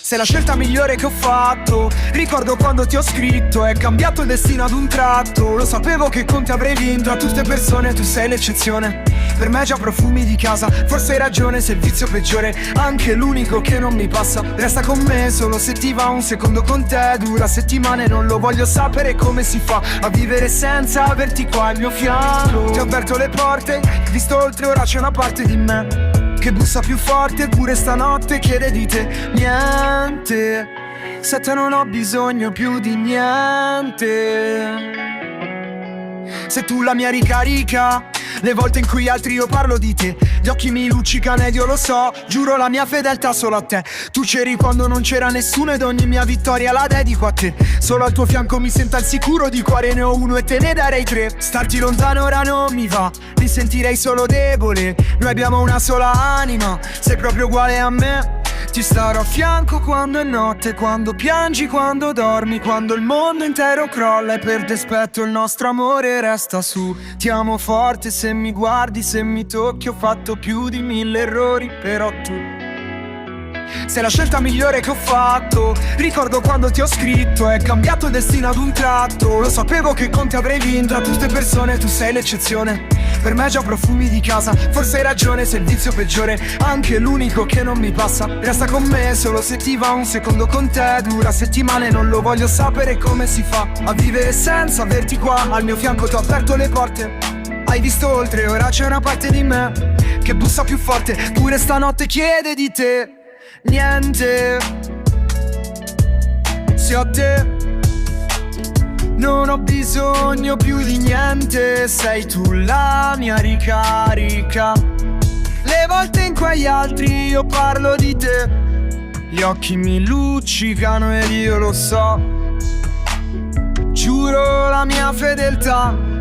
Sei la scelta migliore che ho fatto. Ricordo quando ti ho scritto, è cambiato il destino ad un tratto. Lo sapevo che con te avrei vinto, a tutte persone tu sei l'eccezione. Per me già profumi di casa, forse hai ragione, sei il vizio peggiore, anche l'unico che non mi passa. Resta con me solo se ti va, un secondo con te dura settimane. Non lo voglio sapere come si fa a vivere senza averti qua al mio fianco. Ti ho aperto le porte, visto oltre, ora c'è una parte di me che bussa più forte, eppure stanotte chiede di te niente. Se te non ho bisogno più di niente. Sei tu la mia ricarica, le volte in cui altri io parlo di te, gli occhi mi luccicano ed io lo so, giuro la mia fedeltà solo a te. Tu c'eri quando non c'era nessuno ed ogni mia vittoria la dedico a te. Solo al tuo fianco mi sento al sicuro, di cuore ne ho uno e te ne darei 3. Starti lontano ora non mi va, mi sentirei solo debole. Noi abbiamo una sola anima, sei proprio uguale a me. Ti starò a fianco quando è notte, quando piangi, quando dormi, quando il mondo intero crolla e per dispetto il nostro amore resta su. Ti amo forte, se mi guardi, se mi tocchi, ho fatto più di 1000 errori, però tu sei la scelta migliore che ho fatto. Ricordo quando ti ho scritto, è cambiato il destino ad un tratto. Lo sapevo che con te avrei vinto, a tutte persone tu sei l'eccezione. Per me già profumi di casa, forse hai ragione, sei il vizio peggiore, anche l'unico che non mi passa. Resta con me solo se ti va, un secondo con te dura settimane. Non lo voglio sapere come si fa a vivere senza averti qua al mio fianco. Ti ho aperto le porte, hai visto oltre, ora c'è una parte di me che bussa più forte, pure stanotte chiede di te niente. Se ho te non ho bisogno più di niente. Sei tu la mia ricarica, le volte in cui altri io parlo di te, gli occhi mi luccicano ed io lo so, giuro la mia fedeltà